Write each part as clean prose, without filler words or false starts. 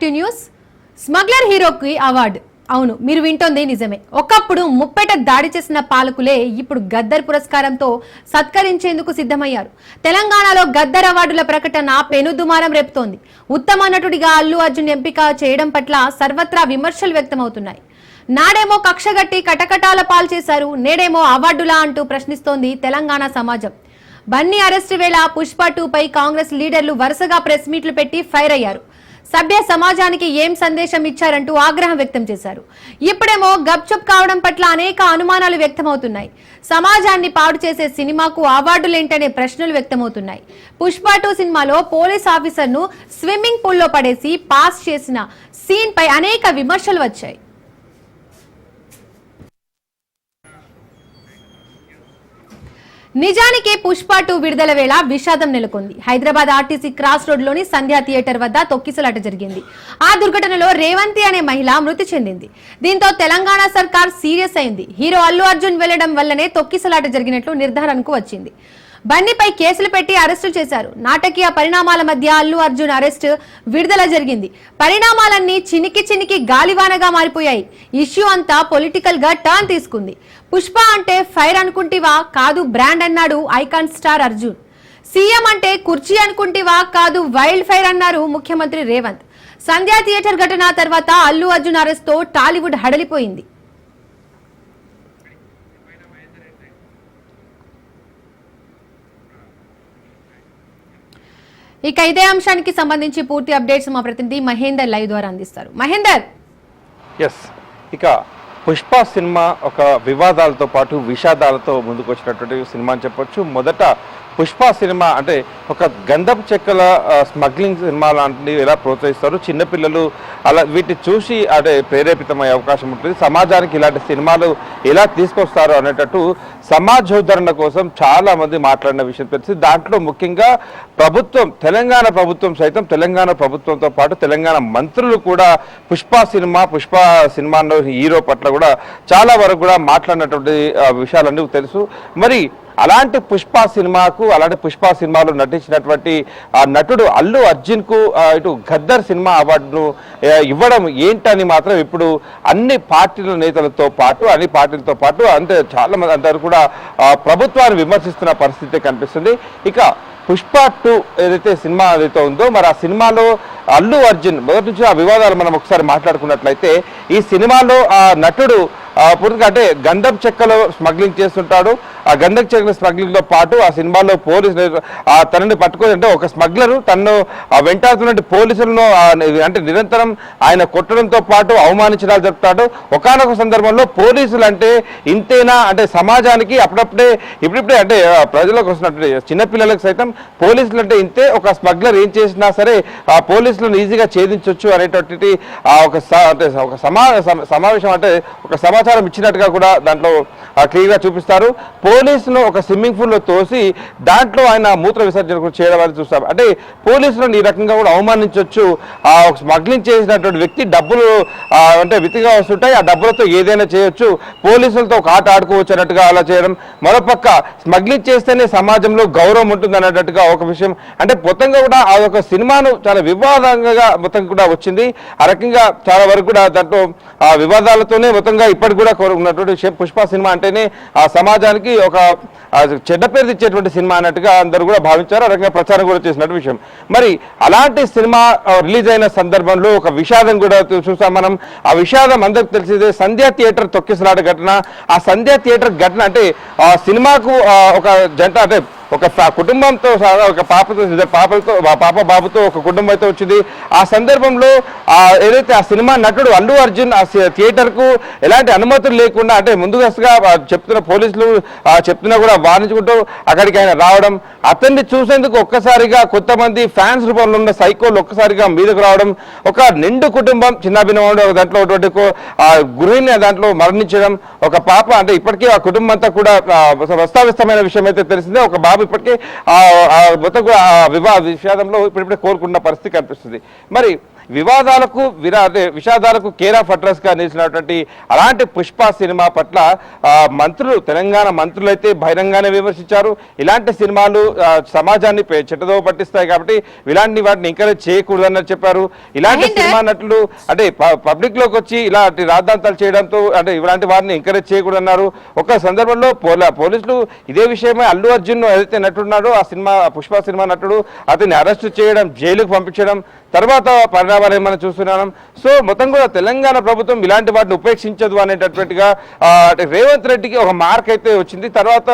News smuggler హీరోకి award. అవును, మీరు వింటోంది నిజమే. ఒకప్పుడు ముప్పెట దాడి చేసిన పాలకులే ఇప్పుడు గద్దర్ పురస్కారంతో సత్కరించేందుకు సిద్ధమయ్యారు. తెలంగాణలో గద్దర్ అవార్డుల ప్రకటన పెనుదుమారం రేపుతోంది. ఉత్తమ నటుడిగా అల్లు అర్జున్ ఎంపిక చేయడం పట్ల సర్వత్రా విమర్శలు వ్యక్తమవుతున్నాయి. నాడేమో కక్షగట్టి కటకటాల పాలు చేశారు, నేడేమో అవార్డులా అంటూ ప్రశ్నిస్తోంది తెలంగాణ సమాజం. బన్నీ అరెస్టు వేళ పుష్ప 2పై కాంగ్రెస్ లీడర్లు వరుసగా ప్రెస్ మీట్లు పెట్టి ఫైర్ అయ్యారు. సభ్య సమాజానికి ఏం సందేశం ఇచ్చారంటూ ఆగ్రహం వ్యక్తం చేశారు. ఇప్పుడేమో గప్చుప్ కావడం పట్ల అనేక అనుమానాలు వ్యక్తమవుతున్నాయి. సమాజాన్ని పాడు చేసే సినిమాకు అవార్డులేంటనే ప్రశ్నలు వ్యక్తమవుతున్నాయి. పుష్ప 2 సినిమాలో పోలీస్ ఆఫీసర్ను స్విమ్మింగ్ పూల్లో పడేసి పాస్ చేసిన సీన్ పై అనేక విమర్శలు వచ్చాయి. నిజానికి పుష్ప 2 విడుదల వేళ విషాదం నెలకొంది. హైదరాబాద్ ఆర్టీసీ క్రాస్ రోడ్ లోని సంధ్యా థియేటర్ వద్ద తొక్కిసలాట జరిగింది. ఆ దుర్ఘటనలో రేవంతి అనే మహిళ మృతి చెందింది. దీంతో తెలంగాణ సర్కార్ సీరియస్ అయింది. హీరో అల్లు అర్జున్ వెళ్లడం వల్లనే తొక్కిసలాట జరిగినట్లు నిర్ధారణకు వచ్చింది. బన్నీపై కేసులు పెట్టి అరెస్టులు చేశారు. నాటకీయ పరిణామాల మధ్య అల్లు అర్జున్ అరెస్ట్ విడుదల జరిగింది. పరిణామాలన్నీ చినికి గాలివానగా మారిపోయాయి. ఇష్యూ అంతా పొలిటికల్ గా టర్న్ తీసుకుంది. పుష్ప అంటే ఫైర్ అనుకుంటివా, కాదు బ్రాండ్ అన్నాడు ఐకాన్ స్టార్ అర్జున్. సీఎం అంటే కుర్చీ అనుకుంటివా, కాదు వైల్డ్ ఫైర్ అన్నారు ముఖ్యమంత్రి రేవంత్. సంధ్యా థియేటర్ ఘటన తర్వాత అల్లు అర్జున్ అరెస్ట్ తో టాలీవుడ్ హడలిపోయింది. ఇక ఇదే అంశానికి సంబంధించి పూర్తి అప్డేట్స్ మా ప్రతినిధి మహేందర్ లైవ్ ద్వారా అందిస్తారు. మహేందర్, ఇక పుష్ప సినిమా ఒక వివాదాలతో పాటు విషాదాలతో ముందుకు వచ్చినటువంటి సినిమా అని చెప్పొచ్చు. మొదట పుష్ప సినిమా అంటే ఒక గంధపు చెక్కల స్మగ్లింగ్ సినిమా లాంటివి ఎలా ప్రోత్సహిస్తారు, చిన్నపిల్లలు అలా వీటిని చూసి అంటే ప్రేరేపితమయ్యే అవకాశం ఉంటుంది. సమాజానికి ఇలాంటి సినిమాలు ఎలా తీసుకొస్తారు అనేటట్టు సమాజోద్ధరణ కోసం చాలా మంది మాట్లాడిన విషయం తెలిసి, దాంట్లో ముఖ్యంగా ప్రభుత్వం, తెలంగాణ ప్రభుత్వం సైతం, తెలంగాణ ప్రభుత్వంతో పాటు తెలంగాణ మంత్రులు కూడా పుష్ప సినిమాలో హీరో పట్ల కూడా చాలా వరకు కూడా మాట్లాడినటువంటి విషయాలన్నీ తెలుసు. మరి అలాంటి పుష్ప సినిమాలో నటించినటువంటి ఆ నటుడు అల్లు అర్జున్ కు ఇటు గద్దర్ సినిమా అవార్డును ఇవ్వడం ఏంటని మాత్రం ఇప్పుడు అన్ని పార్టీలతో పాటు అంటే చాలా మంది అందరూ కూడా ప్రభుత్వాన్ని విమర్శిస్తున్న పరిస్థితి కనిపిస్తుంది. ఇక పుష్ప 2 ఏదైతే సినిమా ఏదైతే ఉందో, మరి ఆ సినిమాలో అల్లు అర్జున్ మొదటి నుంచి ఆ వివాదాలు మనం ఒకసారి మాట్లాడుకున్నట్లయితే, ఈ సినిమాలో ఆ నటుడు పూర్తిగా అంటే గంధపు చెక్కలో స్మగ్లింగ్ చేస్తుంటాడు. ఆ గంధపు చెక్కల స్మగ్లింగ్ తో పాటు ఆ సినిమాలో పోలీసులు తనని పట్టుకొని, అంటే ఒక స్మగ్లరు తనను వెంటాడుతున్న పోలీసులను అంటే నిరంతరం ఆయన కొట్టడంతో పాటు అవమానించడాలు జరుపుతాడు. ఒకానొక సందర్భంలో పోలీసులు అంటే ఇంతేనా, అంటే సమాజానికి ఇప్పుడిప్పుడే అంటే ప్రజలకు వస్తున్నట్టు చిన్నపిల్లలకు సైతం పోలీసులు అంటే ఇంతే, ఒక స్మగ్లర్ ఏం చేసినా సరే ఆ పోలీసులను ఈజీగా ఛేదించవచ్చు అనేటటువంటి ఒక సమావేశం అంటే ఒక సమాచారం ఇచ్చినట్టుగా కూడా దాంట్లో క్లియర్ గా చూపిస్తారు. పోలీసులు ఒక స్విమ్మింగ్ పూల్ లో తోసి దాంట్లో ఆయన మూత్ర విసర్జన కూడా చేయడం అని చూస్తారు. అంటే పోలీసులను ఈ రకంగా కూడా అవమానించవచ్చు. ఆ స్మగ్లింగ్ చేసినటువంటి వ్యక్తి డబ్బులు అంటే వితిగా వస్తుంటాయి, ఆ డబ్బులతో ఏదైనా చేయొచ్చు, పోలీసులతో ఒక ఆట ఆడుకోవచ్చు అన్నట్టుగా అలా చేయడం. మరోపక్క స్మగ్లింగ్ చేస్తేనే సమాజంలో గౌరవం ఉంటుంది అన్నట్టుగా ఒక విషయం. అంటే మొత్తంగా కూడా ఆ ఒక సినిమాను చాలా వివాదంగా మొత్తం కూడా వచ్చింది. ఆ రకంగా చాలా వరకు కూడా దాంట్లో ఆ వివాదాలతోనే మొత్తంగా ఇప్పటికి కూడా ఉన్నటువంటి పుష్ప సినిమా అంటేనే ఆ సమాజానికి ఒక చెడ్డ పేరు ఇచ్చేటువంటి సినిమా అన్నట్టుగా అందరూ కూడా భావించారు. ఆ రకంగా ప్రచారం కూడా చేసినట్టు విషయం. మరి అలాంటి సినిమా రిలీజ్ అయిన సందర్భంలో ఒక విషాదం కూడా చూసాం మనం. ఆ విషాదం అందరికి తెలిసిందే, సంధ్యా థియేటర్ తొక్కిసలాట ఘటన. ఆ సంధ్యా థియేటర్ ఘటన అంటే ఆ సినిమాకు ఒక జంట అంటే ఒక కుటుంబంతో ఒక పాప బాబుతో ఒక కుటుంబం అయితే వచ్చింది. ఆ సందర్భంలో ఏదైతే ఆ సినిమా నటుడు అల్లు అర్జున్ ఆ థియేటర్ కు ఎలాంటి అనుమతులు లేకుండా, అంటే ముందుగా చెప్తున్న పోలీసులు చెప్తున్నా కూడా వారించుకుంటూ అక్కడికి ఆయన రావడం, అతన్ని చూసేందుకు ఒక్కసారిగా కొంతమంది ఫ్యాన్స్ రూపంలో ఉన్న సైకోలు ఒక్కసారిగా మీదకు రావడం, ఒక నిండు కుటుంబం చిన్నభిన్నవాడు దాంట్లో గృహిణి దాంట్లో మరణించడం, ఒక పాప అంటే ఇప్పటికీ ఆ కుటుంబం అంతా కూడా ప్రస్తావిస్తమైన విషయం అయితే తెలిసిందే. ఒక బాబు ఇప్పటికే మొత్తం కూడా విషాదంలో ఇప్పుడిప్పుడే కోరుకున్న పరిస్థితి కనిపిస్తుంది. మరి వివాదాలకు విషాదాలకు కేర్ ఆఫ్ అడ్రస్ గా నిలిచినటువంటి అలాంటి పుష్ప సినిమా పట్ల మంత్రులు, తెలంగాణ మంత్రులు అయితే బహిరంగానే విమర్శించారు. ఇలాంటి సినిమాలు సమాజాన్ని చెడ్డదో పట్టిస్తాయి కాబట్టి ఇలాంటి వాటిని ఎంకరేజ్ చేయకూడదని చెప్పారు. ఇలాంటి సినిమా నటులు అంటే పబ్లిక్ లోకి వచ్చి ఇలాంటి రాద్ధాంతాలు చేయడంతో అంటే ఇలాంటి వారిని ఎంకరేజ్ చేయకూడదన్నారు. ఒక సందర్భంలో పోలీసులు ఇదే విషయమే అల్లు అర్జున్ ఏదైతే నటుడున్నాడో ఆ సినిమా పుష్ప సినిమా నటుడు అతన్ని అరెస్టు చేయడం, జైలుకు పంపించడం తర్వాత పరిణామాలు మనం చూస్తున్నాం. సో మొత్తం కూడా తెలంగాణ ప్రభుత్వం ఇలాంటి వాటిని ఉపేక్షించదు అనేటటువంటిగా రేవంత్ రెడ్డికి ఒక మార్క్ అయితే వచ్చింది. తర్వాత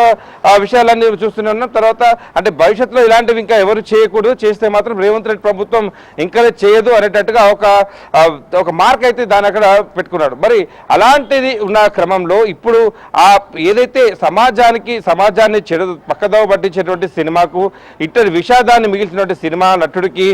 ఆ విషయాలన్నీ చూస్తున్నాం. తర్వాత అంటే భవిష్యత్తులో ఇలాంటివి ఇంకా ఎవరు చేయకూడదు, చేస్తే మాత్రం రేవంత్ రెడ్డి ప్రభుత్వం ఎంకరేజ్ చేయదు అనేటట్టుగా ఒక మార్క్ అయితే దాని అక్కడ పెట్టుకున్నాడు. మరి అలాంటిది ఉన్న క్రమంలో ఇప్పుడు ఆ ఏదైతే సమాజాన్ని పక్కదోవ పట్టించేటువంటి సినిమాకు ఇట్టడి విషాదాన్ని మిగిల్చినటువంటి సినిమా నటుడికి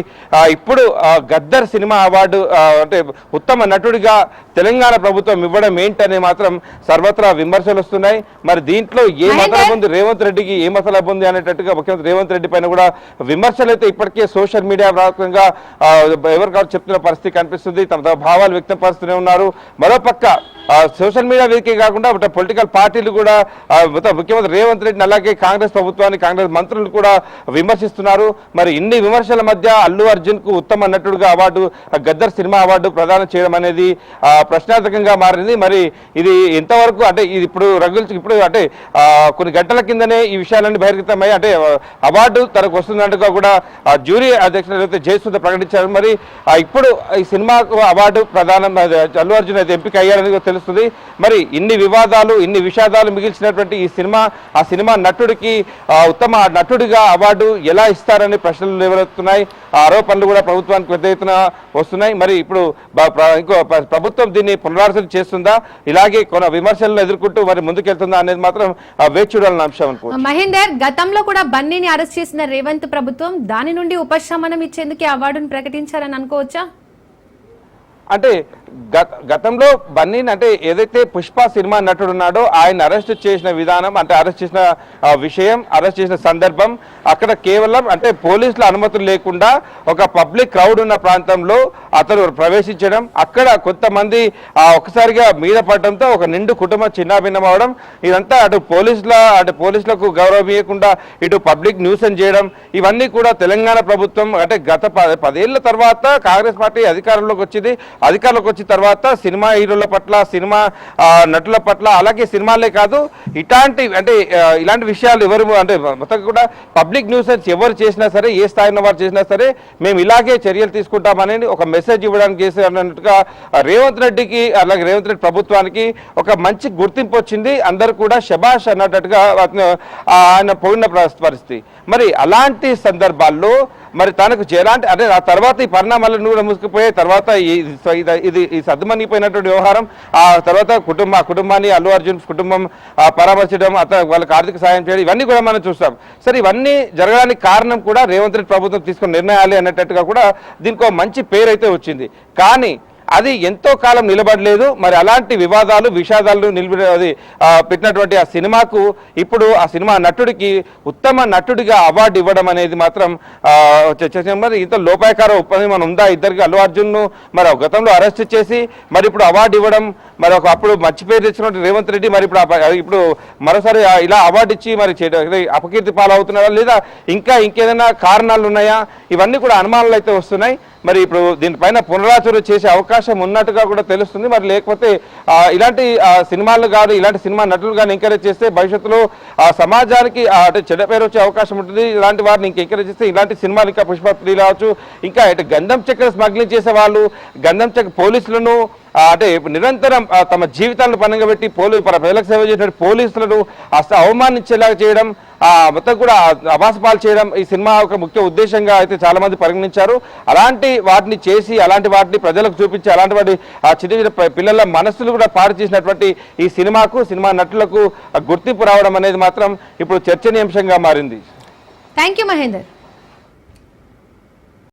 ఇప్పుడు గద్దర్ సినిమా అవార్డు అంటే ఉత్తమ నటుడిగా తెలంగాణ ప్రభుత్వం ఇవ్వడం ఏంటనే మాత్రం సర్వత్రా విమర్శలు వస్తున్నాయి. మరి దీంట్లో ఏ మతలబ్ ఉంది, రేవంత్ రెడ్డికి ఏ మతలబ్ ఉంది అనేటట్టుగా ముఖ్యమంత్రి రేవంత్ రెడ్డి పైన కూడా విమర్శలు అయితే ఇప్పటికే సోషల్ మీడియా వ్యాప్తంగా ఎవరికారు చెప్తున్న పరిస్థితి కనిపిస్తుంది. తమ భావాలు వ్యక్తపరుస్తూనే ఉన్నారు. మరోపక్క సోషల్ మీడియా వేదికే కాకుండా పొలిటికల్ పార్టీలు కూడా ముఖ్యమంత్రి రేవంత్ రెడ్డిని అలాగే కాంగ్రెస్ ప్రభుత్వాన్ని, కాంగ్రెస్ మంత్రులు కూడా విమర్శిస్తున్నారు. మరి ఇన్ని విమర్శల మధ్య అల్లు అర్జున్ కు ఉత్తమ నటుడుగా అవార్డు, గద్దర్ సినిమా అవార్డు ప్రదానం చేయడం అనేది ప్రశ్నార్థకంగా మారింది. మరి ఇది ఎంతవరకు అంటే ఇది ఇప్పుడు అంటే కొన్ని గంటల కిందనే ఈ విషయాలన్నీ బహిర్గతమై అంటే అవార్డు తనకు వస్తున్నట్టుగా కూడా జ్యూరీ అధ్యక్షుడు అయితే జయసుధ ప్రకటించారు. మరి ఇప్పుడు ఈ సినిమాకు అవార్డు ప్రదానం అల్లు అర్జున్ అయితే ఎంపిక అయ్యారని తెలుస్తుంది. మరి ఇన్ని వివాదాలు, ఇన్ని విషాదాలు మిగిల్చినటువంటి ఈ సినిమా, ఆ సినిమా నటుడికి ఉత్తమ నటుడిగా అవార్డు ఎలా ఇస్తారని ప్రశ్నలు లేవనెత్తున్నాయి. ఆరోపణలు కూడా ప్రభుత్వానికి పెద్ద ఎత్తున వస్తున్నాయి. మరి ఇప్పుడు ఇంకో ప్రభుత్వం దీన్ని పునరాలోచన చేస్తుందా, ఇలాగే కొన్ని విమర్శలను ఎదుర్కొంటూ మరి ముందుకెళ్తుందా అనేది మాత్రం వేచి చూడాలన్న అంశం అనుకో. మహేందర్, గతంలో కూడా బన్నీని అరెస్ట్ చేసిన రేవంత్ ప్రభుత్వం దాని నుండి ఉపశమనం ఇచ్చేందుకు అవార్డును ప్రకటించారని అనుకోవచ్చా? అంటే గతంలో బన్నీని అంటే ఏదైతే పుష్ప సినిమా నటుడు ఉన్నాడో ఆయన అరెస్ట్ చేసిన విధానం అంటే అరెస్ట్ చేసిన విషయం, అరెస్ట్ చేసిన సందర్భం అక్కడ కేవలం అంటే పోలీసుల అనుమతులు లేకుండా ఒక పబ్లిక్ క్రౌడ్ ఉన్న ప్రాంతంలో అతను ప్రవేశించడం, అక్కడ కొంతమంది ఒకసారిగా మీద పడడంతో ఒక నిండు కుటుంబం చిన్నాభిన్నం అవడం, ఇదంతా అటు పోలీసులకు గౌరవం ఇవ్వకుండా ఇటు పబ్లిక్ న్యూసెన్స్ చేయడం, ఇవన్నీ కూడా తెలంగాణ ప్రభుత్వం అంటే గత 10 ఏళ్ల తర్వాత కాంగ్రెస్ పార్టీ అధికారంలోకి వచ్చిన తర్వాత సినిమా హీరోల పట్ల, సినిమా నటుల పట్ల, అలాగే సినిమాలే కాదు ఇలాంటి విషయాలు ఎవరు అంటే మొత్తం కూడా పబ్లిక్ న్యూసెన్స్ ఎవరు చేసినా సరే, ఏ స్థాయిలో వారు చేసినా సరే మేము ఇలాగే చర్యలు తీసుకుంటామని ఒక మెసేజ్ ఇవ్వడానికి చేసినట్టుగా రేవంత్ రెడ్డికి అలాగే రేవంత్ రెడ్డి ప్రభుత్వానికి ఒక మంచి గుర్తింపు వచ్చింది. అందరూ కూడా శబాష్ అన్నట్టుగా ఆయన పోయిన పరిస్థితి. మరి అలాంటి సందర్భాల్లో మరి తనకు ఎలాంటి అంటే ఆ తర్వాత ఈ పరిణామాలను కూడా ముసుకుపోయే తర్వాత ఇది సద్దుమణిపోయినటువంటి వ్యవహారం, ఆ తర్వాత కుటుంబాన్ని అల్లు అర్జున్ కుటుంబం పరామర్శించడం, వాళ్ళకి ఆర్థిక సాయం చేయడం, ఇవన్నీ కూడా మనం చూస్తాం. సరే, ఇవన్నీ జరగడానికి కారణం కూడా రేవంత్ రెడ్డి ప్రభుత్వం తీసుకున్న నిర్ణయాలే అన్నట్టుగా కూడా దీనికి మంచి పేరు అయితే వచ్చింది. కానీ అది ఎంతో కాలం నిలబడలేదు. మరి అలాంటి వివాదాలు, విషాదాలు పెట్టినటువంటి ఆ సినిమాకు ఇప్పుడు ఆ సినిమా నటుడికి ఉత్తమ నటుడిగా అవార్డు ఇవ్వడం అనేది మాత్రం మరి ఇంత లోపాయకార ఒప్పందం ఉందా ఇద్దరికి? అల్లు అర్జున్ను మరి గతంలో అరెస్ట్ చేసి మరి ఇప్పుడు అవార్డు ఇవ్వడం, మరి అప్పుడు మంచి పేరు తెచ్చినట్టు రేవంత్ రెడ్డి మరి ఇప్పుడు మరోసారి ఇలా అవార్డు ఇచ్చి మరి అపకీర్తి పాలవుతున్నారా లేదా ఇంకేదైనా కారణాలు ఉన్నాయా? ఇవన్నీ కూడా అనుమానాలు అయితే వస్తున్నాయి. మరి ఇప్పుడు దీనిపైన పునరాచరణ చేసే అవకాశం ఉన్నట్టుగా కూడా తెలుస్తుంది. మరి లేకపోతే ఇలాంటి సినిమాలు కానీ ఇలాంటి సినిమా నటులు కానీ ఎంకరేజ్ చేస్తే భవిష్యత్తులో సమాజానికి అంటే చెడ్డ పేరు వచ్చే అవకాశం ఉంటుంది. ఇలాంటి వారిని ఇంకా ఎంకరేజ్ చేస్తే ఇలాంటి సినిమాలు ఇంకా పుష్ప 3 కావచ్చు, ఇంకా గంధం చక్కెర స్మగ్లింగ్ చేసే వాళ్ళు, గంధం చక్కెర పోలీసులను అంటే నిరంతరం తమ జీవితాలను పనంగా పెట్టి ప్రజలకు సేవ చేసిన పోలీసులను అవమానించేలాగా చేయడం, మొత్తం కూడా అభాసపాలు చేయడం ఈ సినిమా ఒక ముఖ్య ఉద్దేశంగా అయితే చాలా మంది పరిగణించారు. అలాంటి వాటిని చేసి, అలాంటి వాటిని ప్రజలకు చూపించి, అలాంటి వాటి చిన్న చిన్న పిల్లల మనస్సులు కూడా పాడు చేసినటువంటి ఈ సినిమా నటులకు గుర్తింపు రావడం అనేది మాత్రం ఇప్పుడు చర్చనీయాంశంగా మారింది. Thank you Mahender.